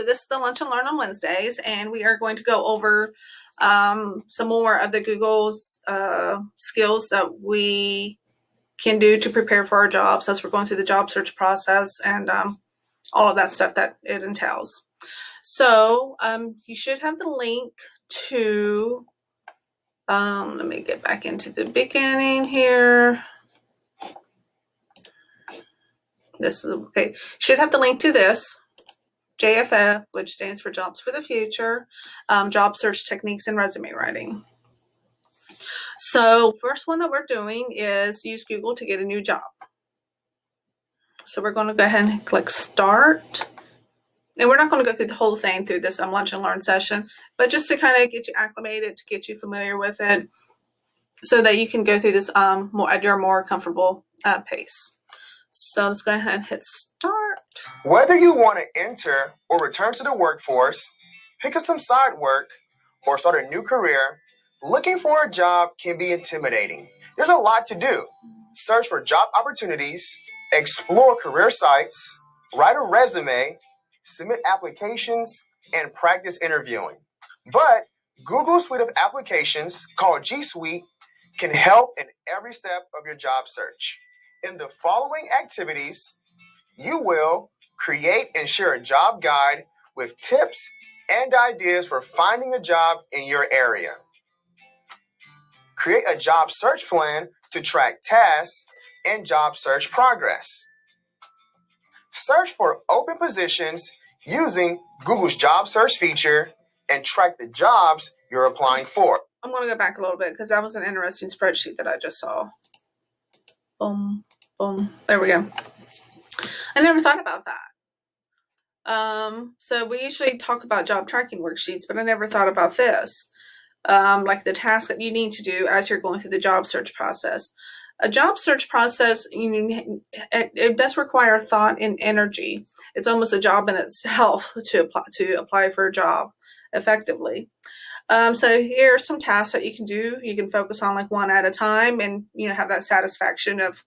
this is the Lunch and Learn on Wednesdays, and we are going to go over some more of the Google's skills that we can do to prepare for our jobs as we're going through the job search process and all of that stuff that it entails. So you should have the link to, let me get back into the beginning here. This is okay. Should have the link to this, JFF, which stands for Jobs for the Future, Job Search Techniques and Resume Writing. So first one that we're doing is use Google to get a new job. So we're going to go ahead and click Start. And we're not going to go through the whole thing through this Lunch and Learn session, but just to kind of get you acclimated, to get you familiar with it, so that you can go through this more at your more comfortable pace. So let's go ahead and hit Start. Whether you want to enter or return to the workforce, pick up some side work, or start a new career, looking for a job can be intimidating. There's a lot to do. Search for job opportunities, explore career sites, write a resume, submit applications, and practice interviewing. But Google's suite of applications, called G Suite, can help in every step of your job search. In the following activities, you will create and share a job guide with tips and ideas for finding a job in your area. Create a job search plan to track tasks and job search progress. Search for open positions using Google's job search feature and track the jobs you're applying for. I'm going to go back a little bit because that was an interesting spreadsheet that I just saw. Boom, boom. There we go. I never thought about that. So we usually talk about job tracking worksheets, but I never thought about this. Like the task that you need to do as you're going through the job search process. A job search process, it does require thought and energy. It's almost a job in itself to apply for a job effectively. So here are some tasks that you can do. You can focus on like one at a time and, have that satisfaction of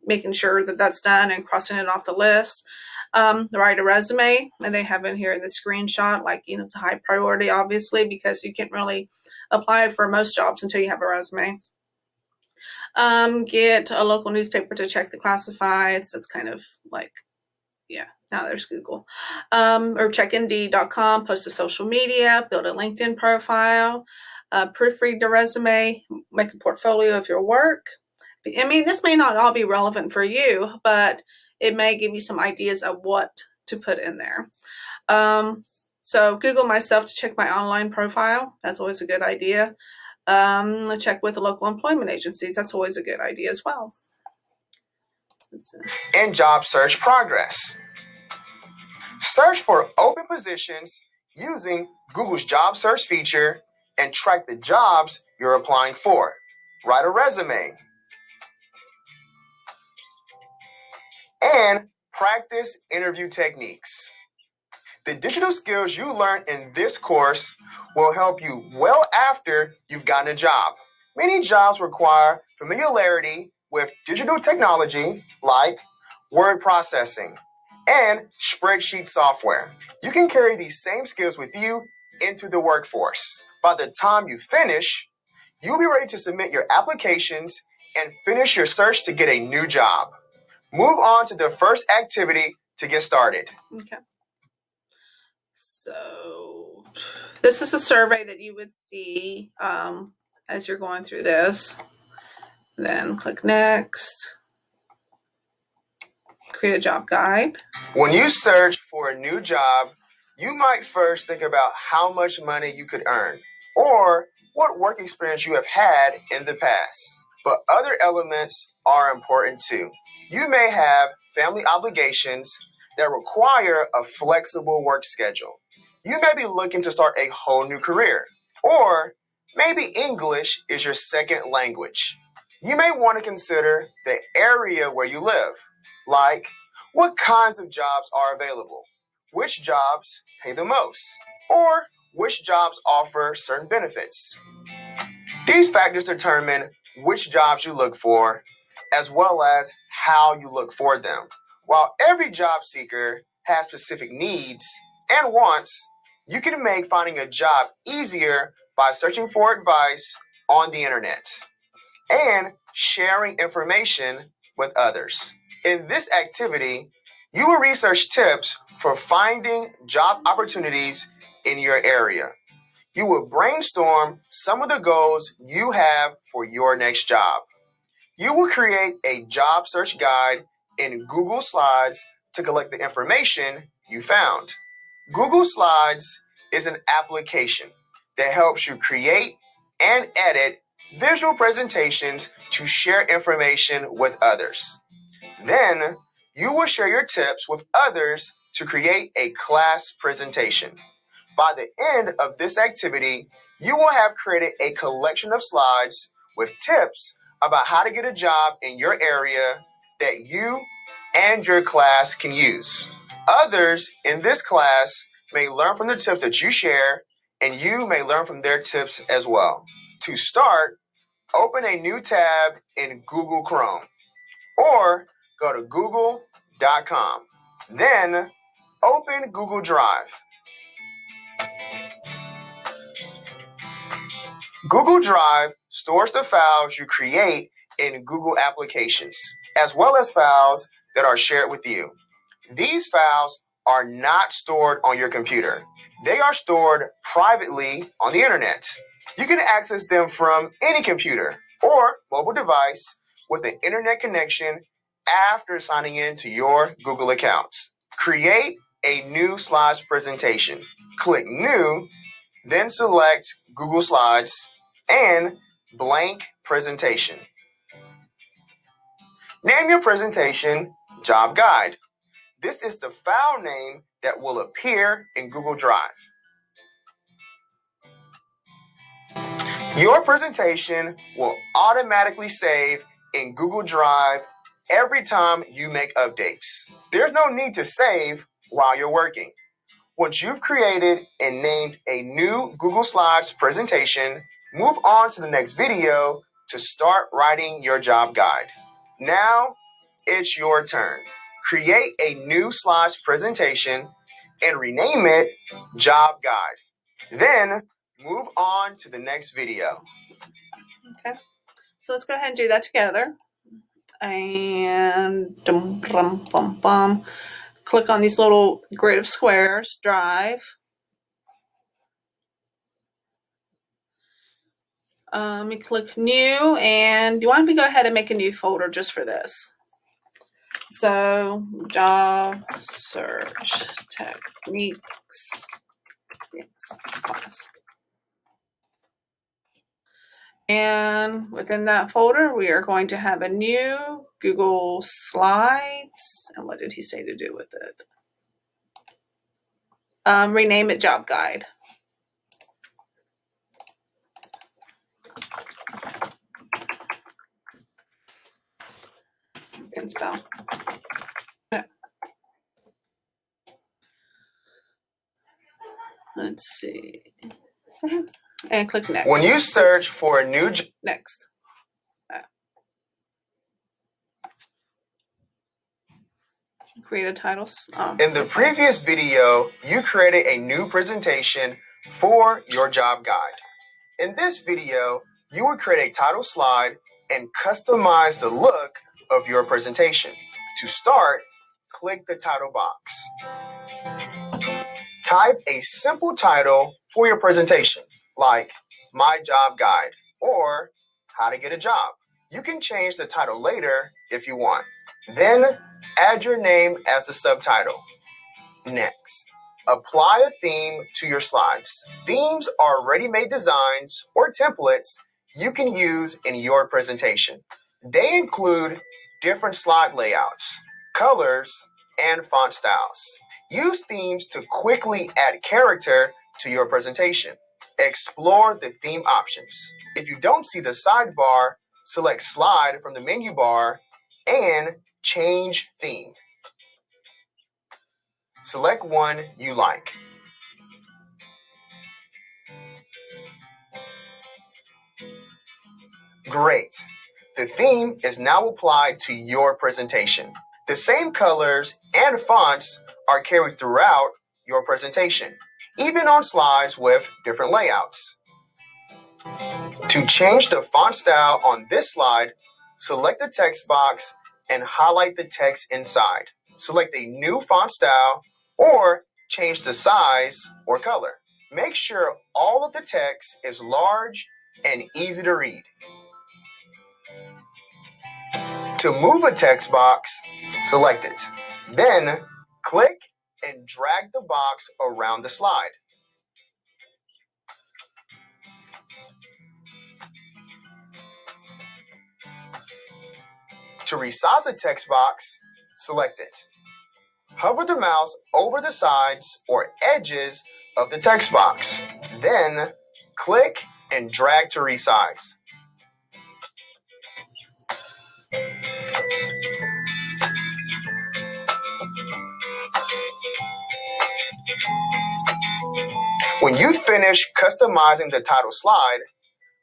making sure that that's done and crossing it off the list. Write a resume, and they have in here in the screenshot, like, it's a high priority, obviously, because you can't really apply for most jobs until you have a resume. Get a local newspaper to check the classifieds. That's kind of like, now there's Google. Or check Indeed.com, post to social media, build a LinkedIn profile, proofread the resume, make a portfolio of your work. I mean, this may not all be relevant for you, but it may give you some ideas of what to put in there. So Google myself to check my online profile. That's always a good idea. Check with the local employment agencies. That's always a good idea as well. And job search progress. Search for open positions using Google's job search feature and track the jobs you're applying for. Write a resume. And practice interview techniques. The digital skills you learn in this course will help you well after you've gotten a job. Many jobs require familiarity with digital technology like word processing and spreadsheet software. You can carry these same skills with you into the workforce. By the time you finish, you'll be ready to submit your applications and finish your search to get a new job. Move on to the first activity to get started. Okay. So this is a survey that you would see as you're going through this. Then click Next. Create a job guide. When you search for a new job, you might first think about how much money you could earn or what work experience you have had in the past. But other elements are important too. You may have family obligations that require a flexible work schedule. You may be looking to start a whole new career, or maybe English is your second language. You may want to consider the area where you live, like what kinds of jobs are available, which jobs pay the most, or which jobs offer certain benefits. These factors determine which jobs you look for, as well as how you look for them. While every job seeker has specific needs, and wants, you can make finding a job easier by searching for advice on the internet and sharing information with others. In this activity, you will research tips for finding job opportunities in your area. You will brainstorm some of the goals you have for your next job. You will create a job search guide in Google Slides to collect the information you found. Google Slides is an application that helps you create and edit visual presentations to share information with others. Then, you will share your tips with others to create a class presentation. By the end of this activity, you will have created a collection of slides with tips about how to get a job in your area that you and your class can use. Others in this class may learn from the tips that you share, and you may learn from their tips as well. To start, open a new tab in Google Chrome or go to google.com. Then open Google Drive. Google Drive stores the files you create in Google applications, as well as files that are shared with you. These files are not stored on your computer. They are stored privately on the internet. You can access them from any computer or mobile device with an internet connection after signing in to your Google account. Create a new slides presentation. Click New, then select Google Slides and Blank Presentation. Name your presentation Job Guide. This is the file name that will appear in Google Drive. Your presentation will automatically save in Google Drive every time you make updates. There's no need to save while you're working. Once you've created and named a new Google Slides presentation, move on to the next video to start writing your job guide. Now, it's your turn. Create a new slides presentation and rename it Job Guide. Then, move on to the next video. Okay, so let's go ahead and do that together. And click on these little grid of squares, Drive. You click New, and you want to go ahead and make a new folder just for this. So, Job Search Techniques. Yes. And within that folder, we are going to have a new Google Slides. And what did he say to do with it? Rename it Job Guide. Can spell. Okay. Let's see. And click Next. When you search for a new Next. Create a title. In the previous video, you created a new presentation for your job guide. In this video, you will create a title slide and customize the look of your presentation. To start, click the title box. Type a simple title for your presentation, like My Job Guide or How to Get a Job. You can change the title later if you want. Then add your name as the subtitle. Next, apply a theme to your slides. Themes are ready-made designs or templates you can use in your presentation. They include different slide layouts, colors, and font styles. Use themes to quickly add character to your presentation. Explore the theme options. If you don't see the sidebar, select Slide from the menu bar and change theme. Select one you like. Great. The theme is now applied to your presentation. The same colors and fonts are carried throughout your presentation, even on slides with different layouts. To change the font style on this slide, select the text box and highlight the text inside. Select a new font style or change the size or color. Make sure all of the text is large and easy to read. To move a text box, select it. Then click and drag the box around the slide. To resize the text box, select it. Hover the mouse over the sides or edges of the text box. Then click and drag to resize. When you finish customizing the title slide,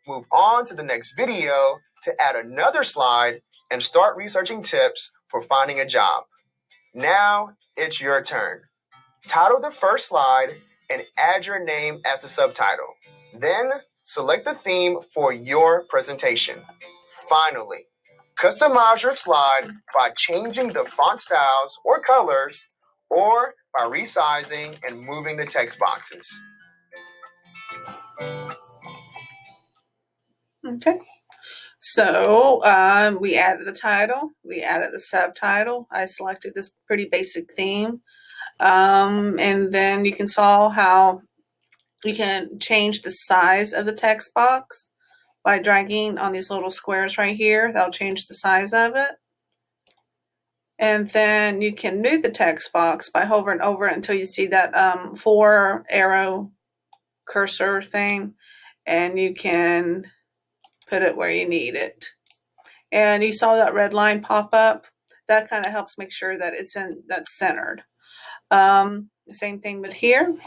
move on to the next video to add another slide and start researching tips for finding a job. Now it's your turn. Title the first slide and add your name as the subtitle. Then select the theme for your presentation. Finally, customize your slide by changing the font styles or colors or by resizing and moving the text boxes. Okay. So we added the title, we added the subtitle. I selected this pretty basic theme. And then you can saw how you can change the size of the text box by dragging on these little squares right here. That'll change the size of it. And then you can move the text box by hovering over it until you see that 4 arrow cursor thing, and you can put it where you need it. And you saw that red line pop up. That kind of helps make sure that that's centered. The same thing with here.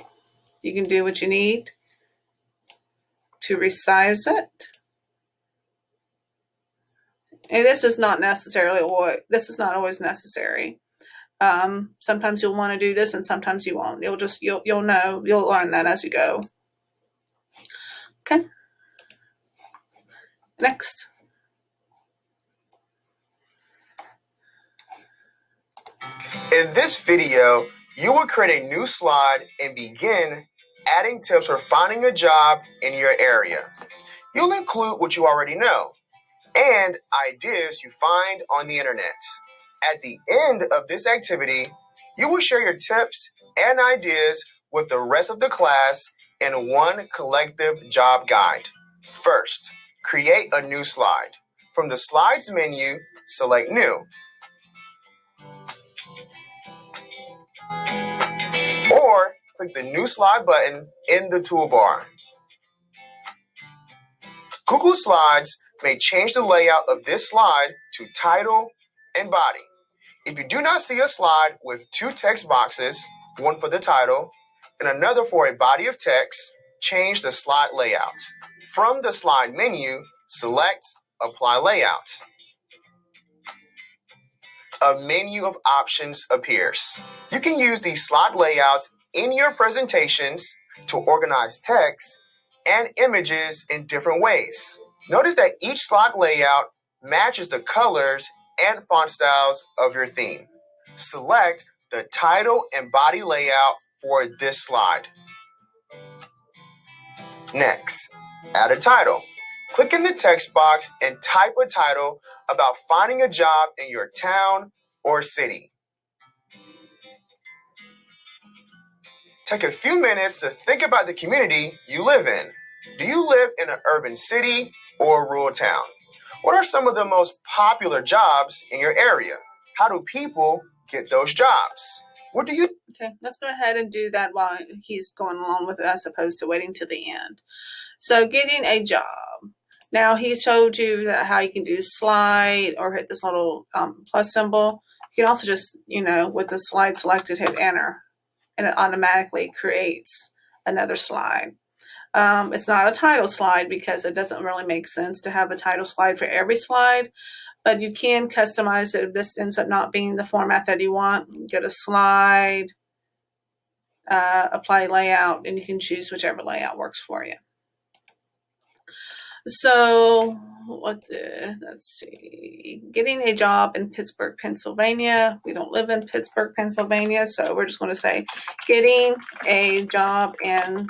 You can do what you need to resize it. And this is not always necessary. Sometimes you'll want to do this and sometimes you won't. You'll know, you'll learn that as you go. Okay. Next. In this video, you will create a new slide and begin adding tips for finding a job in your area. You'll include what you already know and ideas you find on the internet. At the end of this activity, you will share your tips and ideas with the rest of the class in one collective job guide. First, create a new slide. From the Slides menu, select New. Or click the New Slide button in the toolbar. Google Slides may change the layout of this slide to title and body. If you do not see a slide with 2 text boxes, one for the title and another for a body of text, change the slide layout. From the slide menu, select Apply Layout. A menu of options appears. You can use these slide layouts in your presentations to organize text and images in different ways. Notice that each slide layout matches the colors and font styles of your theme. Select the title and body layout for this slide. Next, add a title. Click in the text box and type a title about finding a job in your town or city. Take a few minutes to think about the community you live in. Do you live in an urban city or a rural town? What are some of the most popular jobs in your area? How do people get those jobs? What do you... Okay, let's go ahead and do that while he's going along with it as opposed to waiting to the end. So getting a job. Now he showed you that how you can do slide or hit this little plus symbol. You can also just, with the slide selected, hit enter and it automatically creates another slide. It's not a title slide because it doesn't really make sense to have a title slide for every slide, but you can customize it if this ends up not being the format that you want. Get a slide, apply layout, and you can choose whichever layout works for you. So let's see, getting a job in Pittsburgh, Pennsylvania. We don't live in Pittsburgh, Pennsylvania, so we're just going to say getting a job in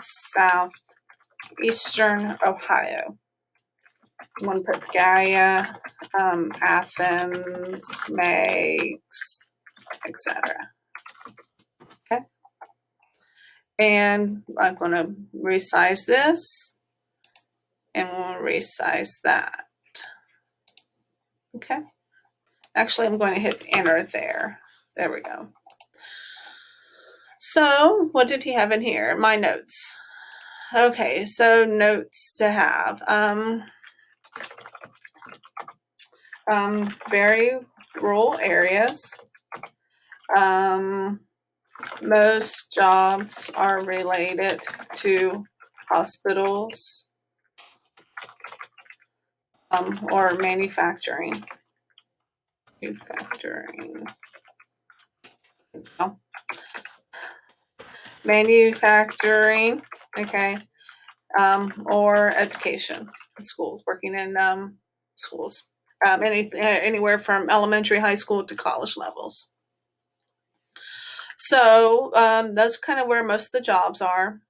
southeastern Ohio. I'm going to put Gaia, Athens, Meigs, etc. Okay. And I'm going to resize this, and we'll resize that. Okay. Actually, I'm going to hit enter there. There we go. So what did he have in here? My notes. Okay, so notes to have. Very rural areas. Most jobs are related to hospitals or manufacturing. Manufacturing, okay, or education, schools, working in schools, anywhere from elementary, high school to college levels. So that's kind of where most of the jobs are.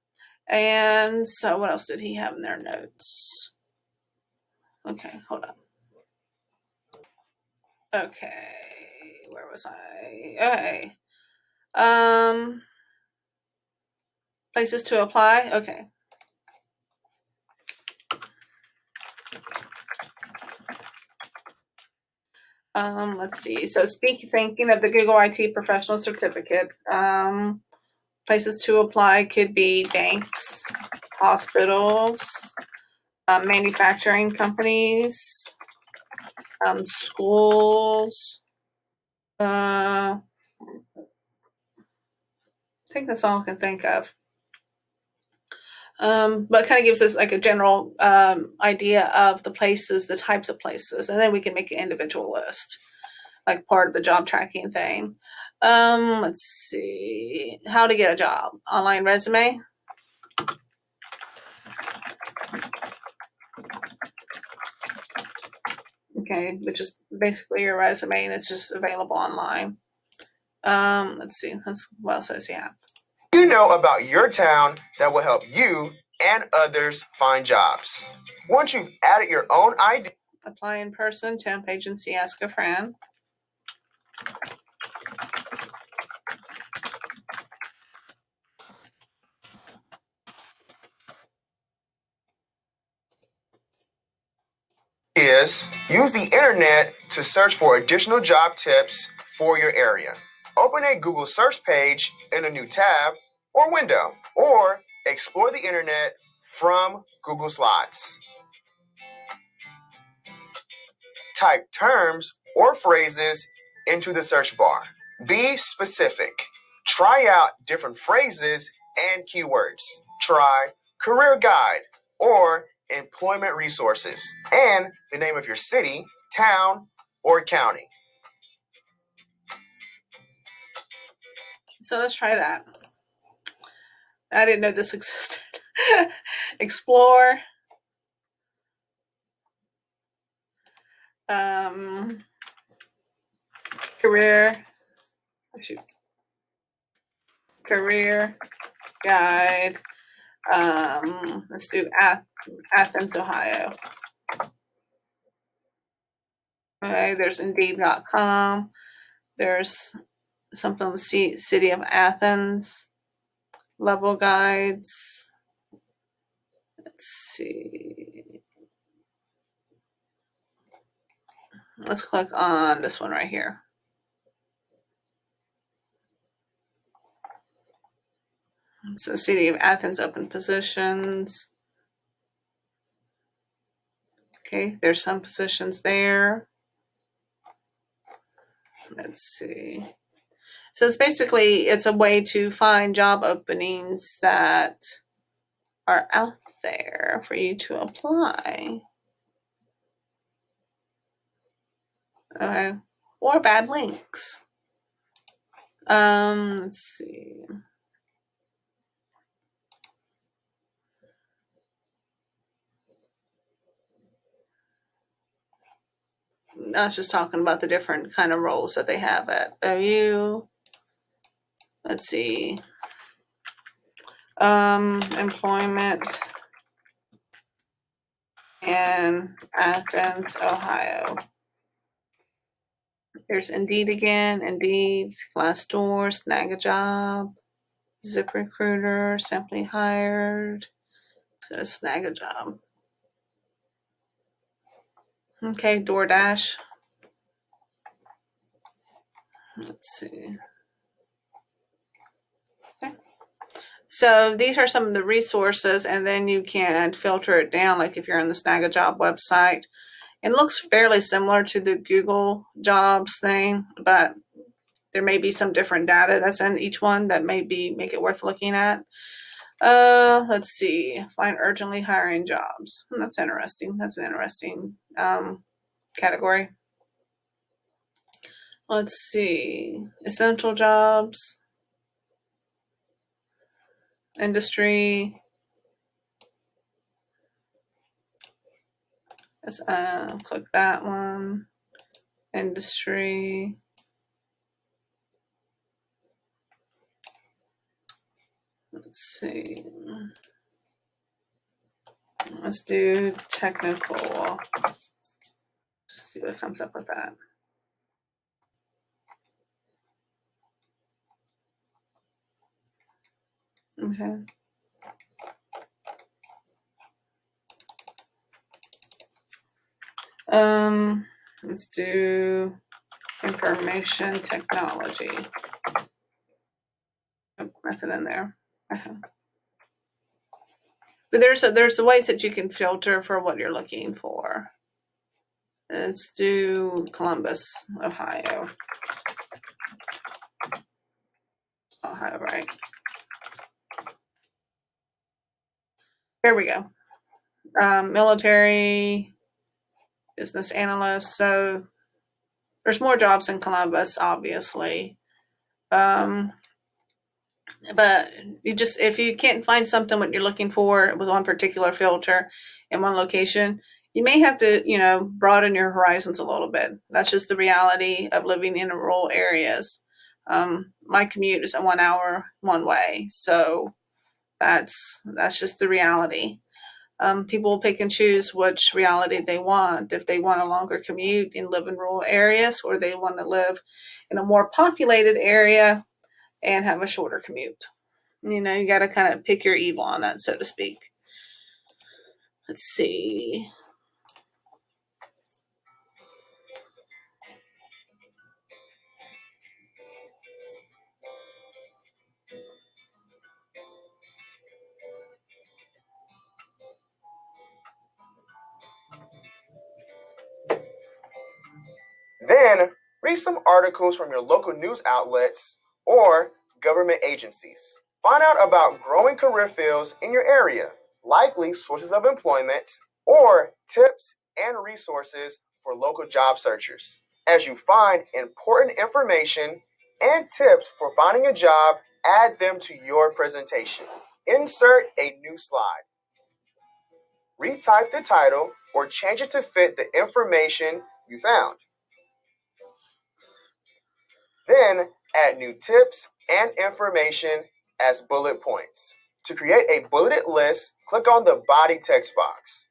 And so what else did he have in their notes? Okay, hold on. Okay, where was I? Okay. Places to apply. Okay. Let's see. So thinking of the Google IT Professional Certificate. Places to apply could be banks, hospitals, manufacturing companies, schools. I think that's all I can think of. But it kind of gives us like a general idea of the places, the types of places, and then we can make an individual list, like part of the job tracking thing. Let's see, how to get a job, online resume. Okay, which is basically your resume, and it's just available online. Let's see, what else does he have? You know about your town that will help you and others find jobs. Once you've added your own ID, apply in person, temp agency, ask a friend. is use the internet to search for additional job tips for your area. Open a Google search page in a new tab or window, or explore the internet from Google Slides. Type terms or phrases into the search bar. Be specific. Try out different phrases and keywords. Try career guide or employment resources, and the name of your city, town, or county. So let's try that. I didn't know this existed. Explore. Career. Career guide. Let's do Athens, Ohio. Okay, there's Indeed.com. There's something with City of Athens. Level guides. Let's see. Let's click on this one right here. So City of Athens open positions. Okay, there's some positions there. Let's see. So it's basically, it's a way to find job openings that are out there for you to apply. Okay. Or bad links. Let's see. I was just talking about the different kind of roles that they have at OU. Let's see. Employment in Athens, Ohio. There's Indeed again, Indeed, Glassdoor, Snag a Job, ZipRecruiter, Simply Hired, Snag a Job. Okay, DoorDash. Let's see. Okay. So these are some of the resources, and then you can filter it down, like if you're on the Snag a Job website. It looks fairly similar to the Google Jobs thing, but there may be some different data that's in each one that may make it worth looking at. Let's see. Find urgently hiring jobs. That's interesting. That's an interesting category. Let's see. Essential jobs. Industry. Let's click that one. Industry. Let's see. Let's do technical. Just see what comes up with that. Okay. Let's do information technology. Oh, nothing in there. But there's ways that you can filter for what you're looking for. Let's do Columbus, Ohio. Ohio, right? Here we go. Military, business analyst. So there's more jobs in Columbus, obviously. But if you can't find something what you're looking for with one particular filter in one location, you may have to, broaden your horizons a little bit. That's just the reality of living in rural areas. My commute is 1 hour one way, so that's just the reality. People pick and choose which reality they want. If they want a longer commute and live in rural areas, or they want to live in a more populated area and have a shorter commute. You got to kind of pick your evil on that, so to speak. Let's see. Then read some articles from your local news outlets or government agencies. Find out about growing career fields in your area, likely sources of employment, or tips and resources for local job searchers. As you find important information and tips for finding a job, add them to your presentation. Insert a new slide. Retype the title or change it to fit the information you found. Then add new tips and information as bullet points. To create a bulleted list, click on the body text box.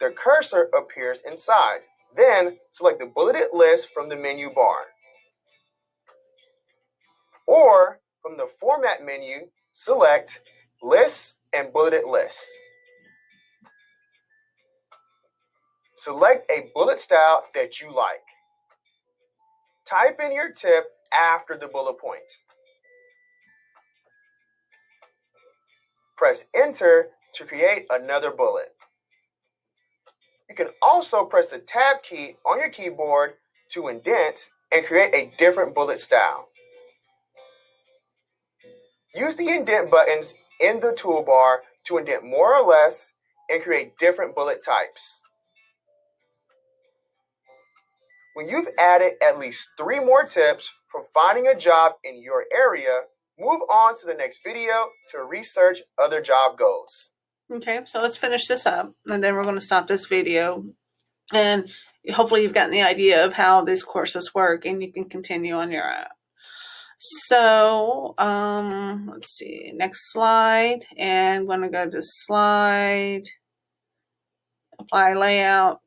The cursor appears inside. Then select the bulleted list from the menu bar. Or from the format menu, select Lists and Bulleted Lists. Select a bullet style that you like. Type in your tip after the bullet points. Press Enter to create another bullet. You can also press the Tab key on your keyboard to indent and create a different bullet style. Use the indent buttons in the toolbar to indent more or less and create different bullet types. When you've added at least 3 more tips for finding a job in your area, move on to the next video to research other job goals. Okay, so let's finish this up, and then we're going to stop this video. And hopefully you've gotten the idea of how these courses work, and you can continue on your own. So let's see, next slide, and I'm going to go to slide, apply layout,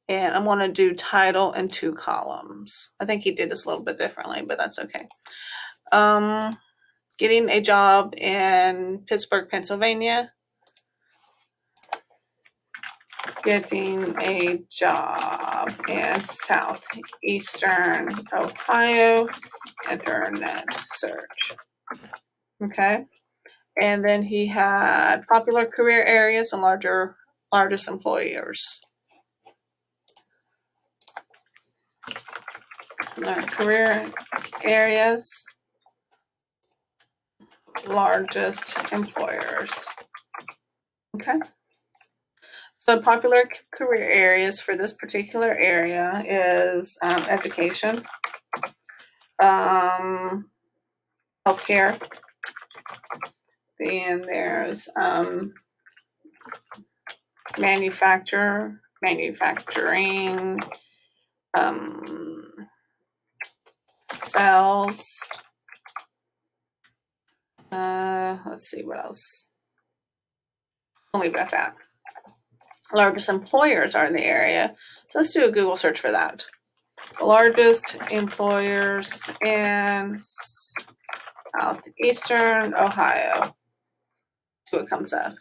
and I'm going to do title in 2 columns. I think he did this a little bit differently, but that's okay. Getting a job in Pittsburgh, Pennsylvania. Getting a job in southeastern Ohio. Internet search. Okay. And then he had popular career areas and largest employers. Career areas, largest employers. Okay. So popular career areas for this particular area is education, healthcare, then there's manufacturing, sales. Let's see what else. I'll leave it at that. Largest employers are in the area. So let's do a Google search for that. The largest employers in southeastern Ohio. See what comes up.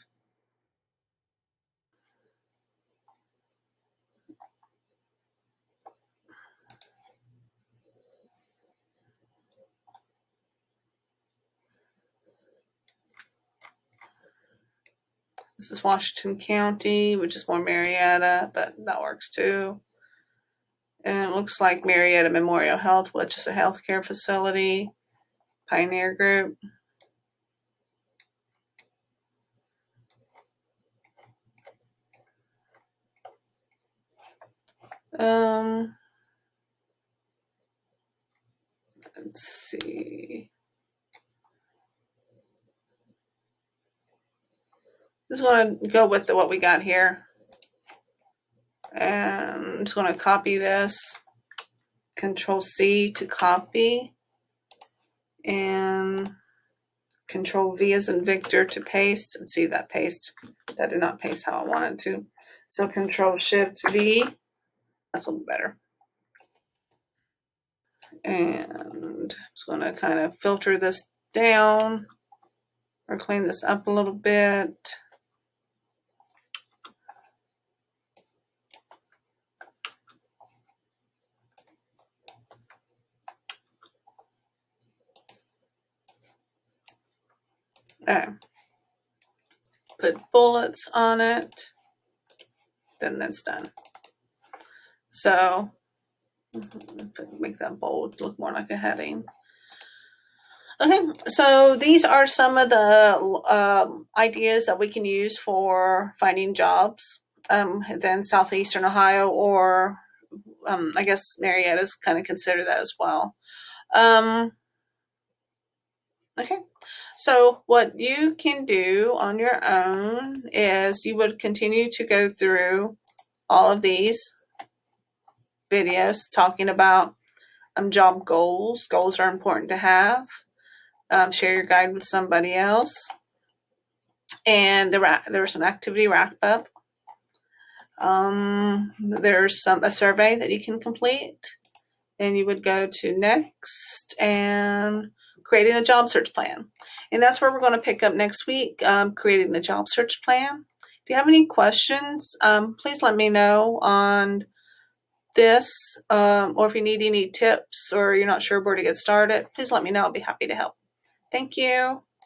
This is Washington County, which is more Marietta, but that works too. And it looks like Marietta Memorial Health, which is a healthcare facility. Pioneer Group. Let's see. Just want to go with what we got here. And I'm just going to copy this. Control C to copy. And Control V as in Victor to paste. And see that paste. That did not paste how I wanted to. So Control Shift V. That's a little better. And I'm just going to kind of filter this down or clean this up a little bit. Okay. Put bullets on it. Then that's done. So make that bold, look more like a heading. Okay, so these are some of the ideas that we can use for finding jobs. Then southeastern Ohio, or I guess Marietta's kind of consider that as well. Okay, so what you can do on your own is you would continue to go through all of these videos talking about job goals. Goals are important to have. Share your guide with somebody else. And there's an activity wrap up. There's a survey that you can complete. And you would go to next and creating a job search plan. And that's where we're going to pick up next week, creating a job search plan. If you have any questions, please let me know on this, or if you need any tips or you're not sure where to get started, please let me know. I'll be happy to help. Thank you.